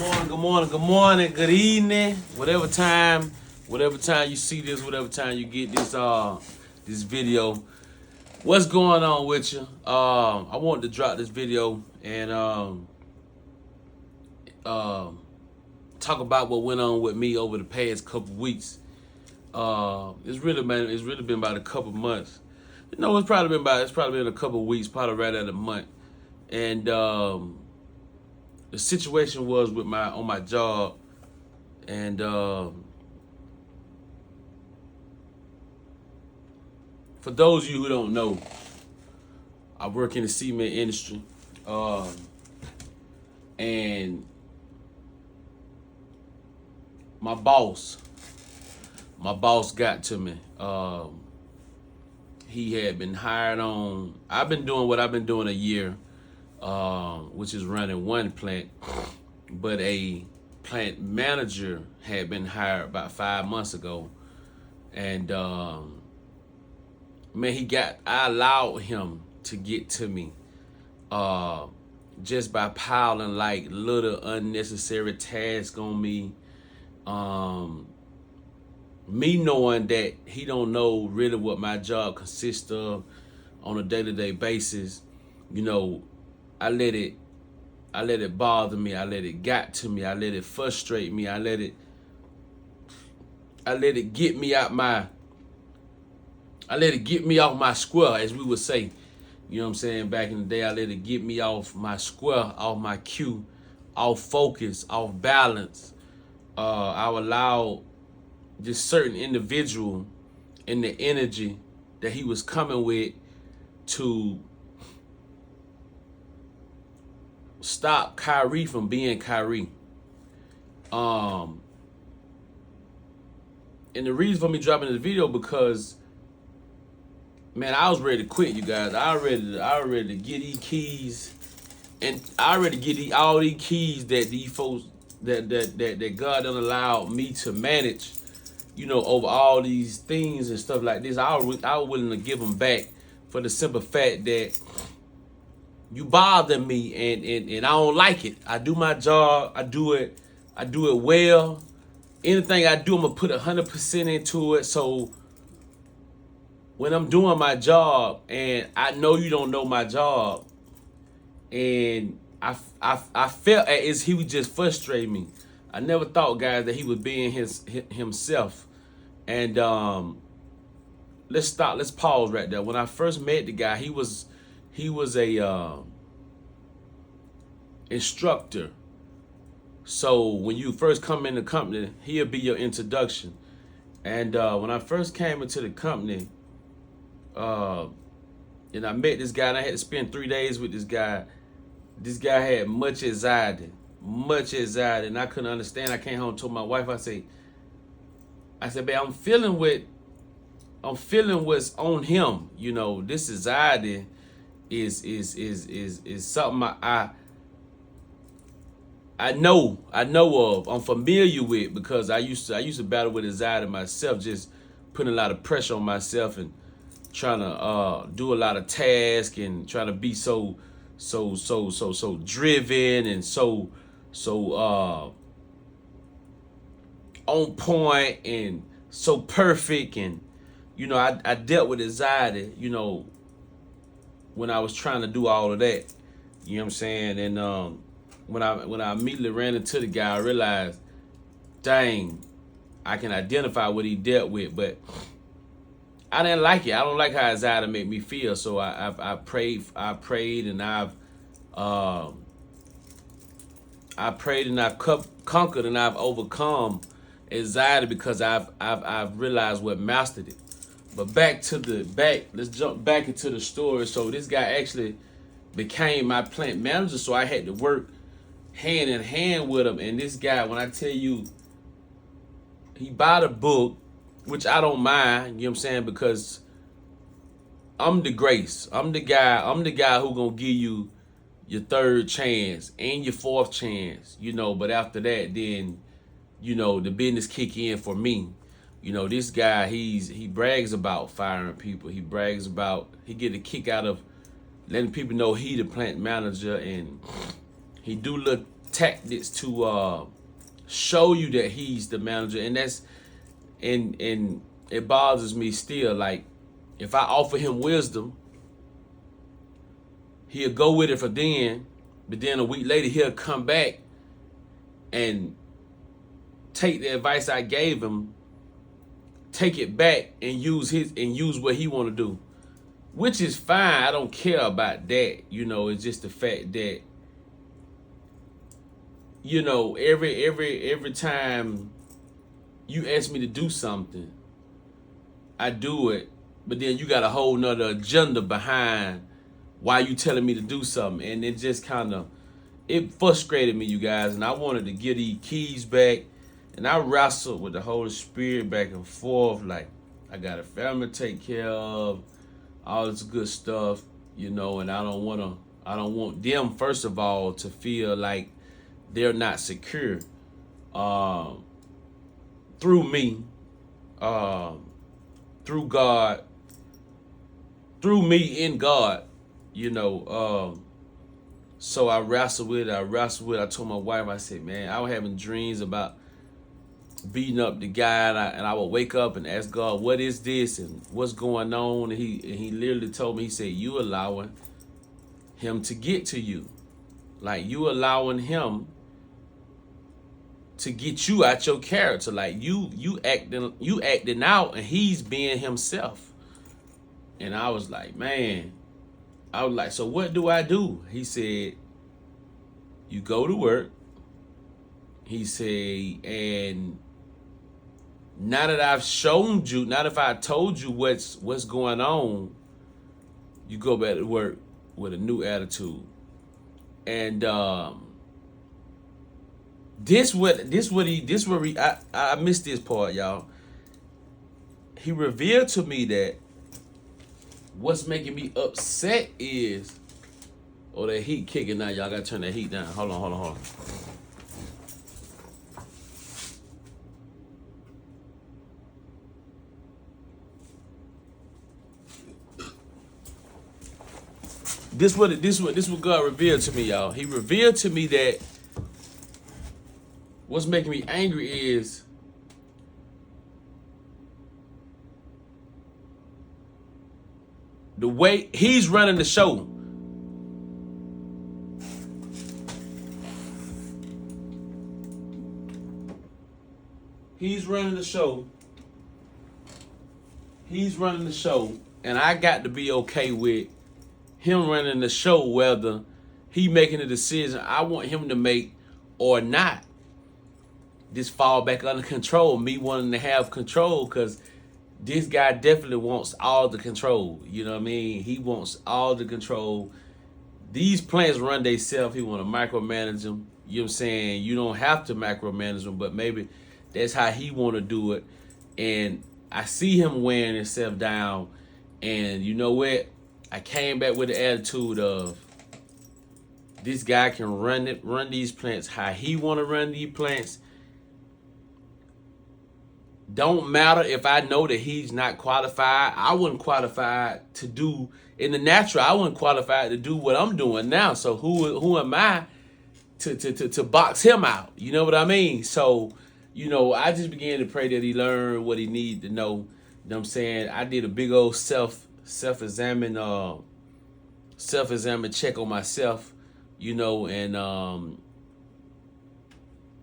good evening, whatever time you see this, whatever time you get this video. What's going on with you? I wanted to drop this video and talk about what went on with me over the past couple weeks. It's really been about a couple months. It's probably been a couple weeks, probably right at a month. And the situation was on my job, and for those of you who don't know, I work in the cement industry, and my boss got to me. He had been hired on. I've been doing what I've been doing a year, which is running one plant, but a plant manager had been hired about 5 months ago, and I allowed him to get to me just by piling like little unnecessary tasks on me. Me knowing that he don't know really what my job consists of on a day-to-day basis, I let it bother me. I let it get to me. I let it frustrate me. I let it get me off my square, as we would say. You know what I'm saying? Back in the day, I let it get me off my square, off my cue, off focus, off balance. I allowed this certain individual and the energy that he was coming with to stop Kyrie from being Kyrie. And the reason for me dropping this video, because man, I was ready to quit, you guys. I ready to get these keys, and I already get all these keys that these folks that God done allowed me to manage, over all these things and stuff like this. I was willing to give them back for the simple fact that you bother me, and I don't like it. I do my job. I do it well. Anything I do, I'm gonna put 100% into it. So when I'm doing my job, and I know you don't know my job, and I felt as he would just frustrate me. I never thought, guys, that he was being himself. And let's pause right there. When I first met the guy, he was a instructor. So when you first come in the company, he'll be your introduction. And when I first came into the company, and I met this guy, and I had to spend 3 days with this guy. This guy had much anxiety, and I couldn't understand. I came home and told my wife, I said, babe, I'm feeling what's on him. This anxiety is something I know of. I'm familiar with, because I used to battle with anxiety myself, just putting a lot of pressure on myself and trying to do a lot of tasks and trying to be so driven and so on point and so perfect. And I dealt with anxiety, when I was trying to do all of that. You know what I'm saying? And when I immediately ran into the guy, I realized, dang, I can identify what he dealt with, but I didn't like it. I don't like how anxiety made me feel. So I prayed, and I've conquered, and I've overcome anxiety, because I've realized what mastered it. But let's jump back into the story. So this guy actually became my plant manager, so I had to work hand in hand with him. And this guy, when I tell you, he bought a book, which I don't mind, you know what I'm saying, because I'm the grace. I'm the guy who gonna give you your third chance and your fourth chance, but after that, then, the business kick in for me. This guy, he brags about firing people. He get a kick out of letting people know he the plant manager, and he do tactics to show you that he's the manager, and and it bothers me still. Like, if I offer him wisdom, he'll go with it for then, but then a week later he'll come back and take the advice I gave him, take it back and use what he want to do, which is fine. I don't care about that. It's just the fact that every time you ask me to do something, I do it, but then you got a whole nother agenda behind why you telling me to do something, and it just it frustrated me, you guys, and I wanted to get these keys back, and I wrestled with the Holy Spirit back and forth, like, I got a family to take care of, all this good stuff, and I don't want them, first of all, to feel like they're not secure through me, through God, through me in God, so I wrestled with it. I told my wife, I said, man, I was having dreams about beating up the guy, and I would wake up and ask God, what is this and what's going on? And he literally told me, he said, you allowing him to get to you. Like, you allowing him to get you out your character. Like, you acting out, and he's being himself. And I was like, man, so what do I do? He said, you go to work. He said, and now that I've shown you, not if I told you what's going on, you go back to work with a new attitude. And I missed this part, y'all. He revealed to me that what's making me upset is, that heat kicking now. Y'all gotta turn that heat down. Hold on. This what God revealed to me, y'all. He revealed to me that what's making me angry is the way he's running the show. He's running the show, and I got to be okay with him running the show, whether he making a decision I want him to make or not. This fall back under control, me wanting to have control, because this guy definitely wants all the control. You know what I mean? He wants all the control. These plants run themselves. He want to micromanage them. You know what I'm saying? You don't have to micromanage them, but maybe that's how he want to do it. And I see him wearing himself down. And you know what? I came back with the attitude of, this guy can run these plants how he want to run these plants. Don't matter if I know that he's not qualified. I wasn't qualified to do in the natural. I wasn't qualified to do what I'm doing now. So who am I to box him out? You know what I mean? So, I just began to pray that he learned what he needed to know. You know what I'm saying? I did a big old self-examine check on myself, and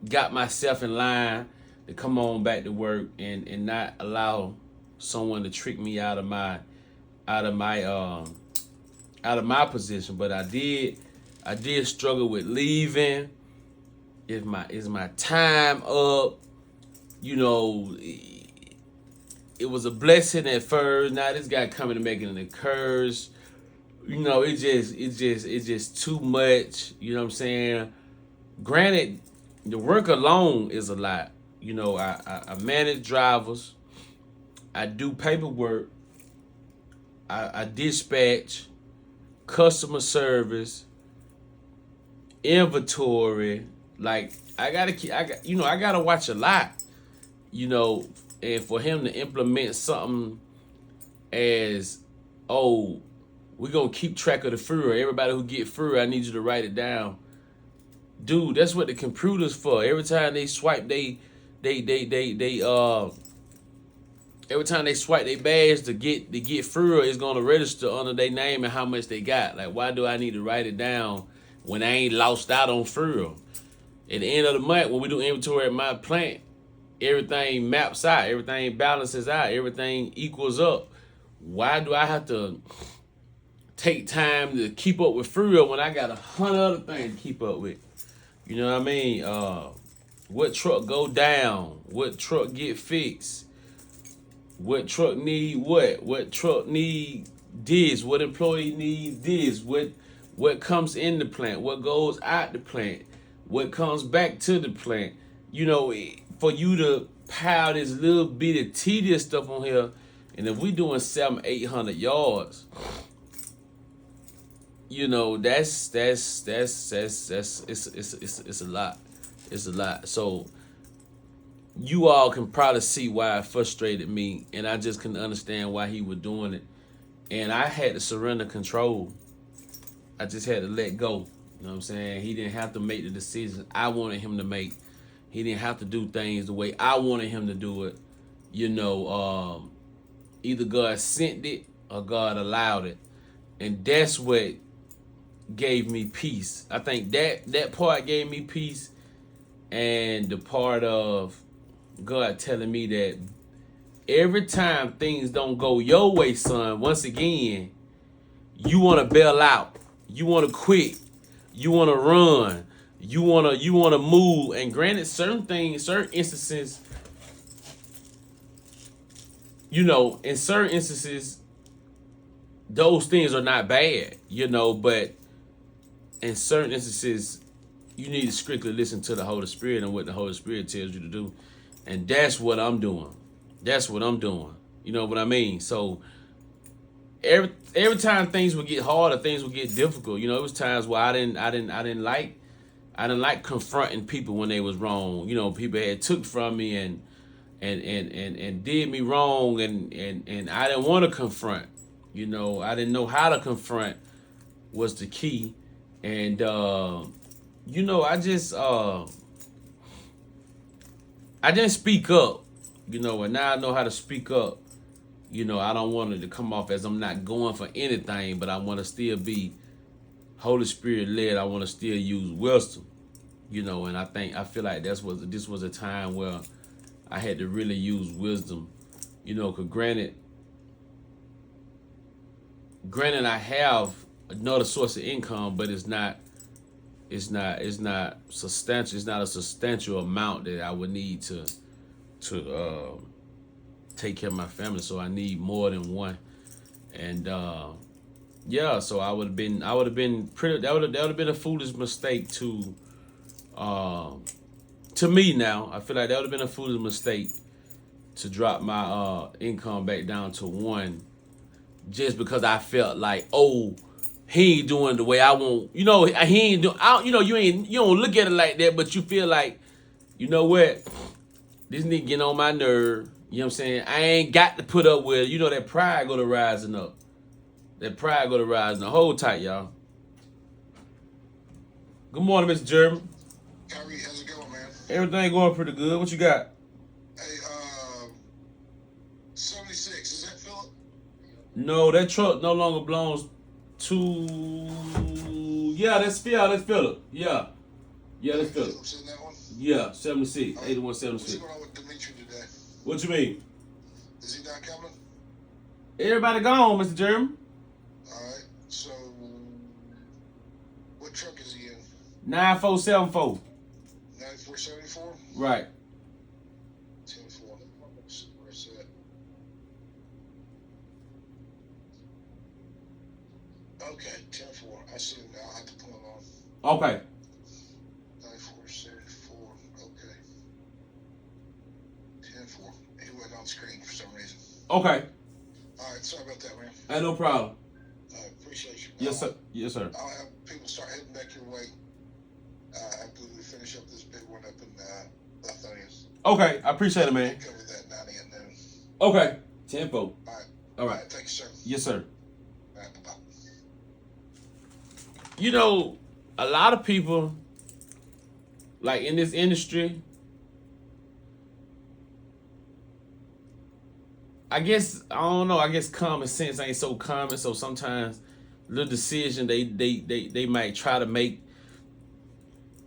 got myself in line to come on back to work and not allow someone to trick me out of my position. But I did struggle with leaving. Is my time up? It was a blessing at first. Now this guy coming and making an curse. It's just too much. You know what I'm saying? Granted, the work alone is a lot. I manage drivers. I do paperwork. I dispatch, customer service, inventory. Like, I gotta watch a lot. And for him to implement something as, we're gonna keep track of the fruit. Everybody who get fruit, I need you to write it down. Dude, that's what the computer's for. Every time they swipe they every time they swipe their badge to get through, it's gonna register under their name and how much they got. Like, why do I need to write it down when I ain't lost out on furrow? At the end of the month, when we do inventory at my plant, everything maps out, everything balances out, everything equals up. Why do I have to take time to keep up with furrow when I got 100 other things to keep up with? You know what I mean? What truck go down? What truck get fixed? What truck need what? What truck need this? What employee need this? What comes in the plant? What goes out the plant? What comes back to the plant? You know, for you to pile this little bit of tedious stuff on here, and if we doing 700-800 yards, you know, it's a lot. It's a lot. So you all can probably see why it frustrated me, and I just couldn't understand why he was doing it. And I had to surrender control. I just had to let go. You know what I'm saying? He didn't have to make the decisions I wanted him to make. He didn't have to do things the way I wanted him to do it. You know, either God sent it or God allowed it. And that's what gave me peace. I think that part gave me peace, and the part of God telling me that every time things don't go your way, son, once again, you want to bail out. You want to quit. You want to run. You want to move. And granted, certain things, certain instances, you know, in certain instances, those things are not bad, you know, but in certain instances, you need to strictly listen to the Holy Spirit and what the Holy Spirit tells you to do. And that's what I'm doing. That's what I'm doing. You know what I mean? So every time things would get harder, things would get difficult. You know, it was times where I didn't like confronting people when they was wrong. You know, people had took from me and did me wrong, and I didn't want to confront. You know, I didn't know how to confront was the key. And you know, I didn't speak up, you know, and now I know how to speak up. You know, I don't want it to come off as I'm not going for anything, but I want to still be Holy Spirit led. I want to still use wisdom, you know, and I feel like this was a time where I had to really use wisdom, you know, because granted I have another source of income, but it's not substantial. It's not a substantial amount that I would need to take care of my family. So I need more than one. And yeah, so that would have been a foolish mistake to me now. I feel like that would have been a foolish mistake to drop my income back down to one just because I felt like, oh, he ain't doing the way I want. You know, he ain't doing. You know, you don't look at it like that, but you feel like, you know what, this nigga getting on my nerve. You know what I'm saying? I ain't got to put up with. You know, that pride go to rising up. That pride go to rising up. Hold tight, y'all. Good morning, Mr. Jeremy. Kyrie, how's it going, man? Everything going pretty good. What you got? Hey, 76, is that Philip? No, that truck no longer belongs to. Yeah, that's Philip. Yeah, that's Philip. Philip's in that one? Yeah, 76, Right. 8176. What's going on with Dimitri today? What you mean? Is he not coming? Everybody gone, Mr. Jeremy. Alright, so what truck is he in? 9474. 9474? Right. 10-4. Where's that? Okay, 10-4. I see him now. I have to pull him on. Okay. 9474. Okay. 10-4. He wasn't on screen for some reason. Okay. Alright, sorry about that, man. Hey, no problem. I appreciate you. Yes, sir. Yes, sir. I'll have people start heading back your way after we finish up this big one up in Lafayette. Okay, I appreciate it, man. Cover that 90 and noon. Okay. 10-4. All right. All right. Thank you, sir. Yes, sir. All right, bye-bye. You know, a lot of people like in this industry, I guess I don't know. I guess common sense ain't so common. So sometimes the decision they might try to make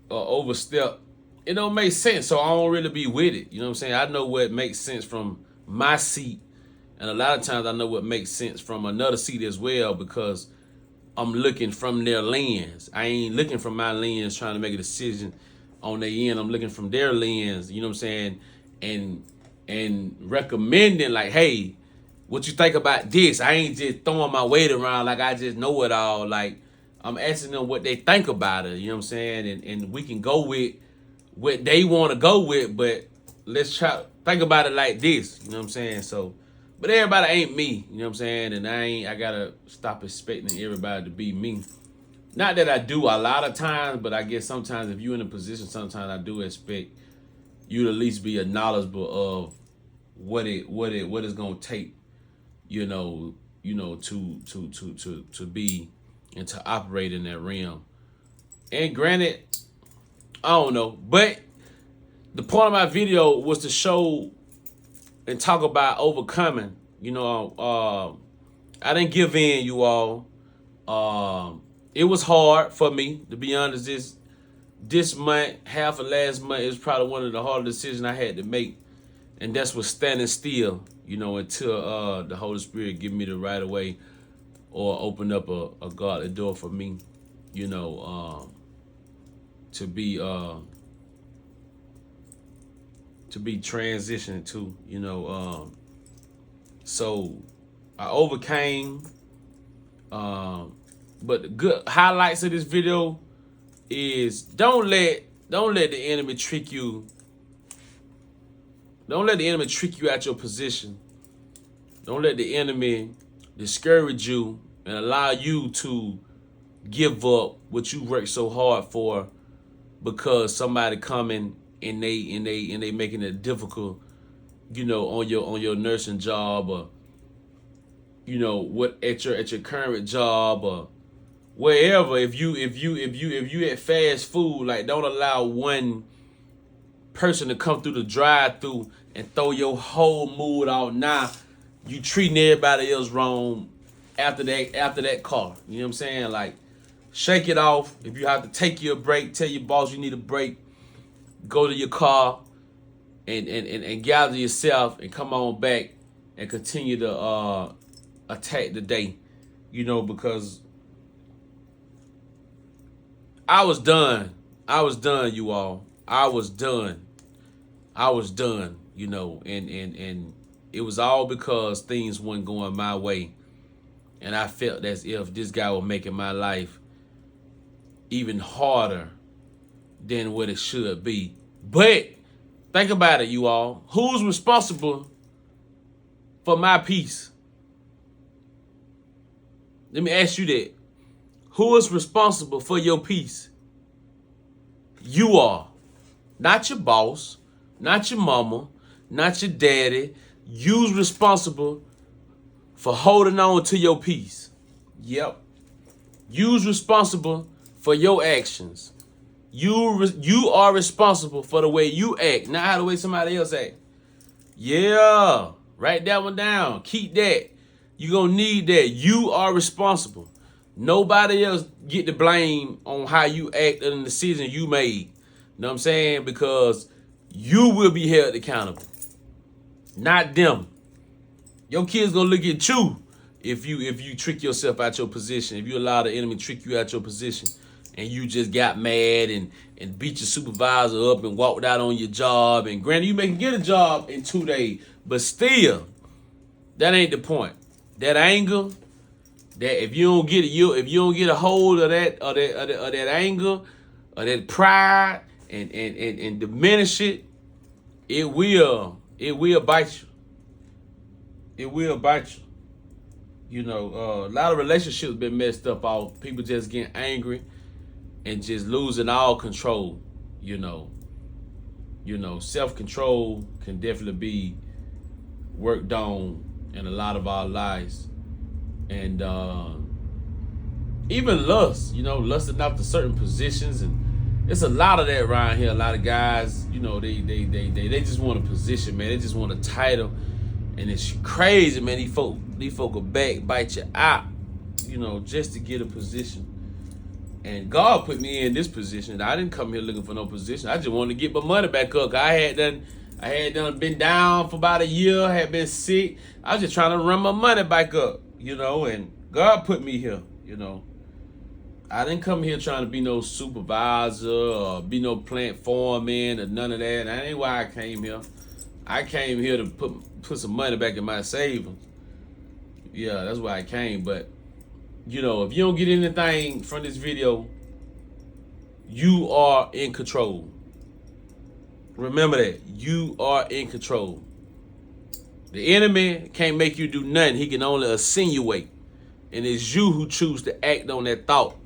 or overstep, it don't make sense. So I don't really be with it. You know what I'm saying? I know what makes sense from my seat, and a lot of times I know what makes sense from another seat as well because I'm looking from their lens. I ain't looking from my lens trying to make a decision on their end. I'm looking from their lens, you know what I'm saying? And recommending like, hey, what you think about this? I ain't just throwing my weight around like I just know it all. Like I'm asking them what they think about it, you know what I'm saying? And we can go with what they want to go with, but let's try think about it like this, you know what I'm saying? So but everybody ain't me, you know what I'm saying? And I gotta stop expecting everybody to be me. Not that I do a lot of times, but I guess sometimes if you're in a position, sometimes I do expect you to at least be knowledgeable of what it's gonna take, to be and to operate in that realm. And granted, I don't know, but the point of my video was to show and talk about overcoming. I didn't give in, you all. It was hard for me, to be honest. This month, half of last month, is probably one of the hardest decisions I had to make, and that's with standing still, until the Holy Spirit give me the right of way or open up a godly door for me, to be transitioned to, so I overcame. But the good highlights of this video is don't let the enemy trick you. Don't let the enemy trick you out your position. Don't let the enemy discourage you and allow you to give up what you worked so hard for because somebody coming and they making it difficult, on your nursing job or what at your current job or wherever. If you at fast food, like don't allow one person to come through the drive-through and throw your whole mood out. Now you treating everybody else wrong after that car. You know what I'm saying? Like shake it off. If you have to take your break, tell your boss you need a break. Go to your car and gather yourself and come on back and continue to attack the day. Because I was done. You all. I was done, and it was all because things weren't going my way. And I felt as if this guy was making my life even harder than what it should be. But think about it, you all. Who's responsible for my peace? Let me ask you that. Who is responsible for your peace? You are. Not your boss, not your mama, not your daddy. You's responsible for holding on to your peace. Yep. You's responsible for your actions. You are responsible for the way you act, not how the way somebody else act. Yeah. Write that one down. Keep that. You're going to need that. You are responsible. Nobody else get the blame on how you act and the decision you made. You know what I'm saying? Because you will be held accountable. Not them. Your kids gonna look at you if you trick yourself out your position, if you allow the enemy to trick you out your position and you just got mad and beat your supervisor up and walked out on your job. And granted, you may get a job in 2 days, but still, that ain't the point. That anger, that if you don't get a hold of that anger or that pride and diminish it, it will bite you. It will bite you. A lot of relationships been messed up off people just getting angry and just losing all control. Self-control can definitely be worked on in a lot of our lives. And even lust, lusting after certain positions and It's a lot of that around here. A lot of guys, you know, they just want a position, man. They just want a title, and it's crazy, man. These folk will bite you out, you know, just to get a position. And God put me in this position. I didn't come here looking for no position. I just wanted to get my money back up. I had done been down for about a year. Had been sick. I was just trying to run my money back up, you know. And God put me here, you know. I didn't come here trying to be no supervisor or be no plant foreman or none of that. That ain't why I came here. I came here to put some money back in my savings. Yeah, that's why I came. But, you know, if you don't get anything from this video, you are in control. Remember that. You are in control. The enemy can't make you do nothing. He can only insinuate. And it's you who choose to act on that thought.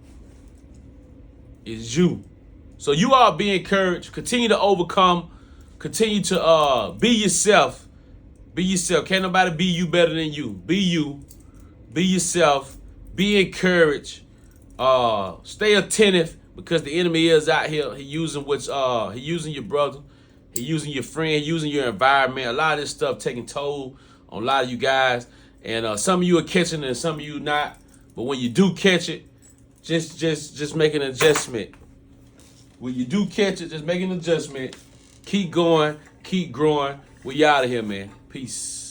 It's you. So you all be encouraged. Continue to overcome. Continue to be yourself. Be yourself. Can't nobody be you better than you. Be you. Be yourself. Be encouraged. Stay attentive, because the enemy is out here. He using your brother. He using your friend. He using your environment. A lot of this stuff taking toll on a lot of you guys. And some of you are catching it and some of you not. But when you do catch it, just make an adjustment. When you do catch it, just make an adjustment. Keep going. Keep growing. We out of here, man. Peace.